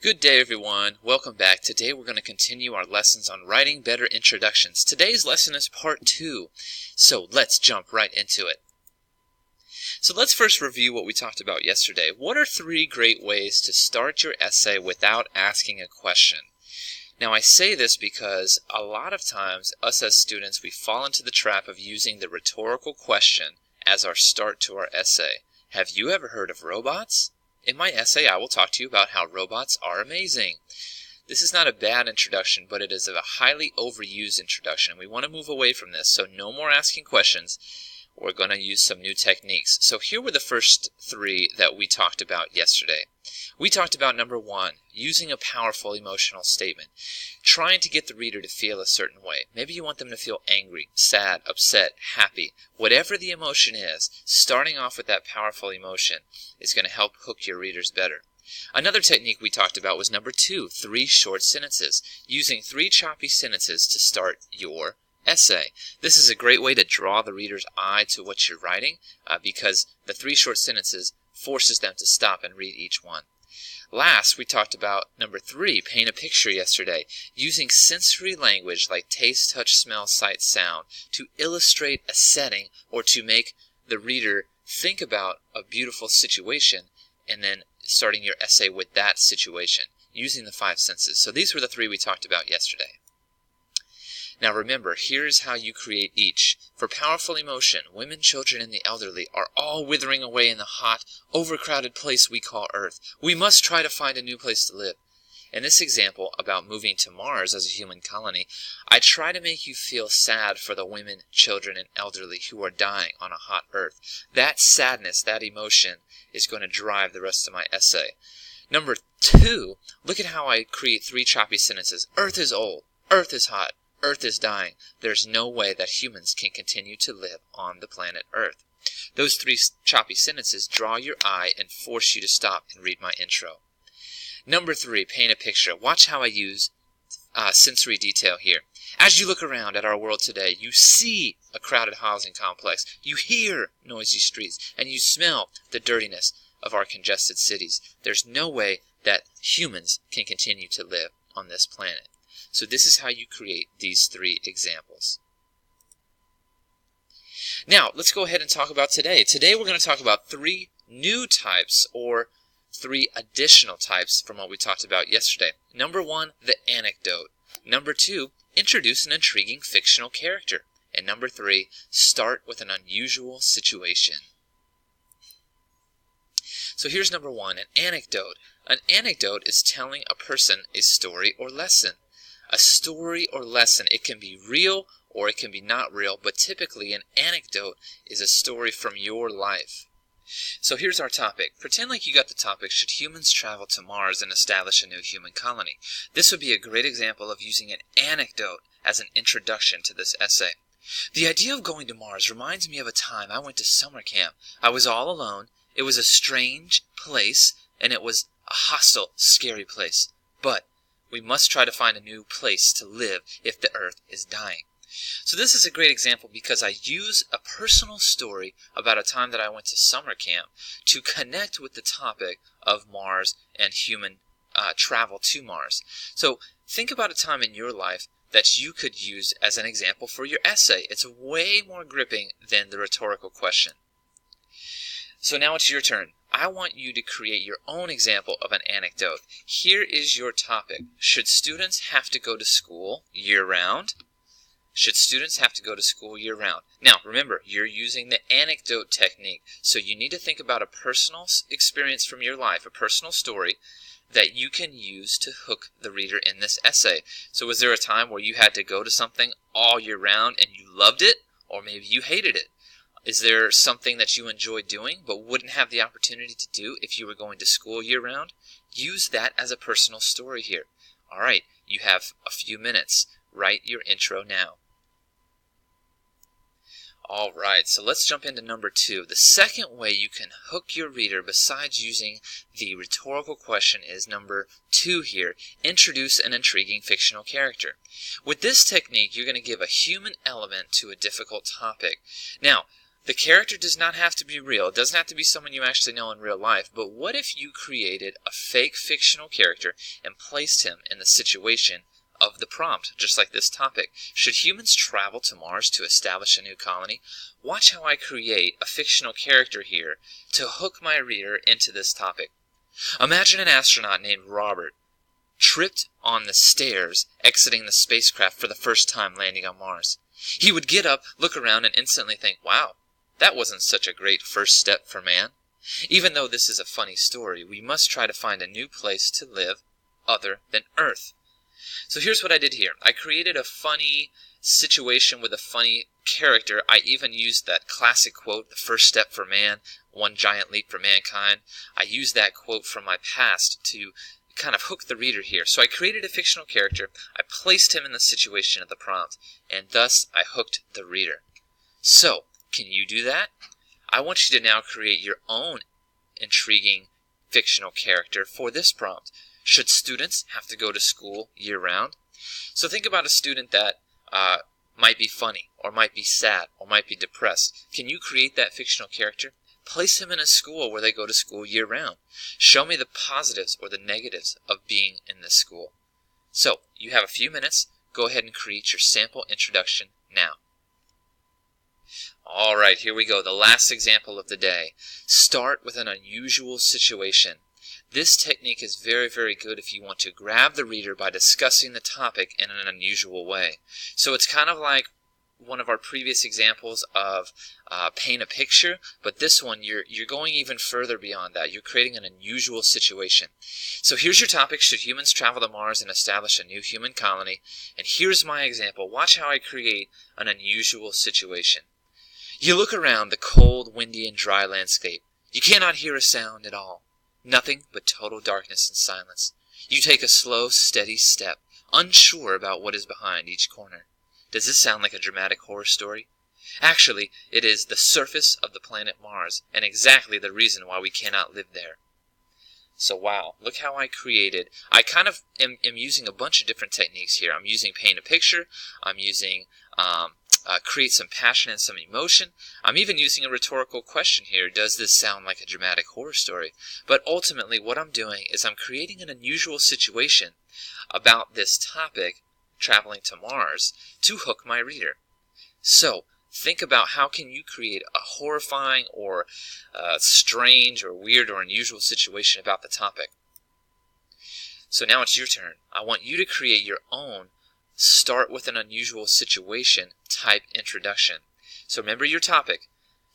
Good day, everyone. Welcome back. Today we're going to continue our lessons on writing better introductions. Today's lesson is part 2, so let's jump right into it. So let's first review what we talked about yesterday. What are 3 great ways to start your essay without asking a question? Now I say this because a lot of times us as students we fall into the trap of using the rhetorical question as our start to our essay. Have you ever heard of robots? In my essay, I will talk to you about how robots are amazing. This is not a bad introduction, but it is a highly overused introduction. We want to move away from this, so no more asking questions. We're going to use some new techniques. So here were the first 3 that we talked about yesterday. We talked about number 1, using a powerful emotional statement. Trying to get the reader to feel a certain way. Maybe you want them to feel angry, sad, upset, happy. Whatever the emotion is, starting off with that powerful emotion is going to help hook your readers better. Another technique we talked about was number 2, 3 short sentences. Using 3 choppy sentences to start your essay. This is a great way to draw the reader's eye to what you're writing because the 3 short sentences forces them to stop and read each one. Last, we talked about number 3, paint a picture yesterday, using sensory language like taste, touch, smell, sight, sound to illustrate a setting or to make the reader think about a beautiful situation and then starting your essay with that situation using the 5 senses. So these were the 3 we talked about yesterday. Now remember, here's how you create each. For powerful emotion, women, children, and the elderly are all withering away in the hot, overcrowded place we call Earth. We must try to find a new place to live. In this example about moving to Mars as a human colony, I try to make you feel sad for the women, children, and elderly who are dying on a hot Earth. That sadness, that emotion, is going to drive the rest of my essay. Number 2, look at how I create 3 choppy sentences. Earth is old. Earth is hot. Earth is dying. There's no way that humans can continue to live on the planet Earth. Those 3 choppy sentences draw your eye and force you to stop and read my intro. Number 3, paint a picture. Watch how I use sensory detail here. As you look around at our world today, you see a crowded housing complex, you hear noisy streets, and you smell the dirtiness of our congested cities. There's no way that humans can continue to live on this planet. So this is how you create these 3 examples. Now, let's go ahead and talk about today. Today we're going to talk about 3 new types or 3 additional types from what we talked about yesterday. Number 1, the anecdote. Number 2, introduce an intriguing fictional character. And number 3, start with an unusual situation. So here's number 1, an anecdote. An anecdote is telling a person a story or lesson. A story or lesson, it can be real or it can be not real, but typically an anecdote is a story from your life. So here's our topic. Pretend like you got the topic, should humans travel to Mars and establish a new human colony? This would be a great example of using an anecdote as an introduction to this essay. The idea of going to Mars reminds me of a time I went to summer camp. I was all alone. It was a strange place, and it was a hostile, scary place. But we must try to find a new place to live if the Earth is dying. So this is a great example because I use a personal story about a time that I went to summer camp to connect with the topic of Mars and human travel to Mars. So think about a time in your life that you could use as an example for your essay. It's way more gripping than the rhetorical question. So now it's your turn. I want you to create your own example of an anecdote. Here is your topic. Should students have to go to school year-round? Should students have to go to school year-round? Now, remember, you're using the anecdote technique, so you need to think about a personal experience from your life, a personal story that you can use to hook the reader in this essay. So was there a time where you had to go to something all year-round and you loved it, or maybe you hated it? Is there something that you enjoy doing but wouldn't have the opportunity to do if you were going to school year-round? Use that as a personal story here. All right, you have a few minutes. Write your intro now. All right, so let's jump into number 2. The second way you can hook your reader besides using the rhetorical question is number 2 here. Introduce an intriguing fictional character. With this technique, you're going to give a human element to a difficult topic. Now, The character does not have to be real. It doesn't have to be someone you actually know in real life. But what if you created a fake fictional character and placed him in the situation of the prompt, just like this topic? Should humans travel to Mars to establish a new colony? Watch how I create a fictional character here to hook my reader into this topic. Imagine an astronaut named Robert tripped on the stairs exiting the spacecraft for the first time landing on Mars. He would get up, look around, and instantly think, wow, that wasn't such a great first step for man. Even though this is a funny story, we must try to find a new place to live other than Earth. So here's what I did here. I created a funny situation with a funny character. I even used that classic quote, the first step for man, one giant leap for mankind. I used that quote from my past to kind of hook the reader here. So I created a fictional character, I placed him in the situation of the prompt, and thus I hooked the reader. So, can you do that? I want you to now create your own intriguing fictional character for this prompt. Should students have to go to school year-round? So think about a student that might be funny, or might be sad, or might be depressed. Can you create that fictional character? Place him in a school where they go to school year-round. Show me the positives or the negatives of being in this school. So, you have a few minutes. Go ahead and create your sample introduction now. Alright, here we go. The last example of the day. Start with an unusual situation. This technique is very, very good if you want to grab the reader by discussing the topic in an unusual way. So it's kind of like one of our previous examples of paint a picture, but this one you're going even further beyond that. You're creating an unusual situation. So here's your topic: should humans travel to Mars and establish a new human colony? And here's my example. Watch how I create an unusual situation. You look around the cold, windy, and dry landscape. You cannot hear a sound at all. Nothing but total darkness and silence. You take a slow, steady step, unsure about what is behind each corner. Does this sound like a dramatic horror story? Actually, it is the surface of the planet Mars, and exactly the reason why we cannot live there. So wow, look how I created. I kind of am using a bunch of different techniques here. I'm using paint a picture. I'm using create some passion and some emotion. I'm even using a rhetorical question here. Does this sound like a dramatic horror story? But ultimately what I'm doing is I'm creating an unusual situation about this topic, traveling to Mars, to hook my reader. So think about how can you create a horrifying or strange or weird or unusual situation about the topic. So now it's your turn. I want you to create your own start with an unusual situation type introduction. So remember your topic.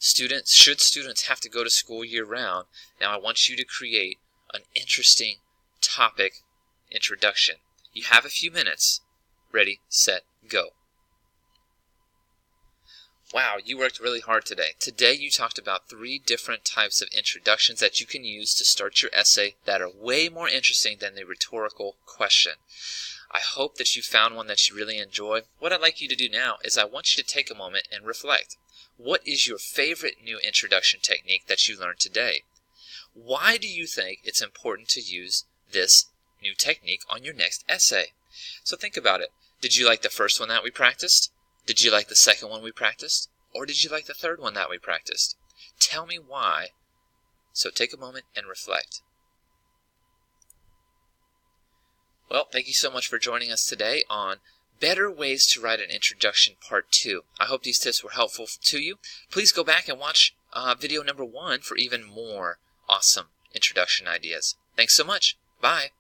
Should students have to go to school year-round? Now I want you to create an interesting topic introduction. You have a few minutes. Ready, set, go. Wow, you worked really hard today. Today you talked about 3 different types of introductions that you can use to start your essay that are way more interesting than the rhetorical question. I hope that you found one that you really enjoy. What I'd like you to do now is I want you to take a moment and reflect. What is your favorite new introduction technique that you learned today? Why do you think it's important to use this new technique on your next essay? So think about it. Did you like the first one that we practiced? Did you like the second one we practiced? Or did you like the third one that we practiced? Tell me why. So take a moment and reflect. Well, thank you so much for joining us today on Better Ways to Write an Introduction Part 2. I hope these tips were helpful to you. Please go back and watch video number 1 for even more awesome introduction ideas. Thanks so much. Bye.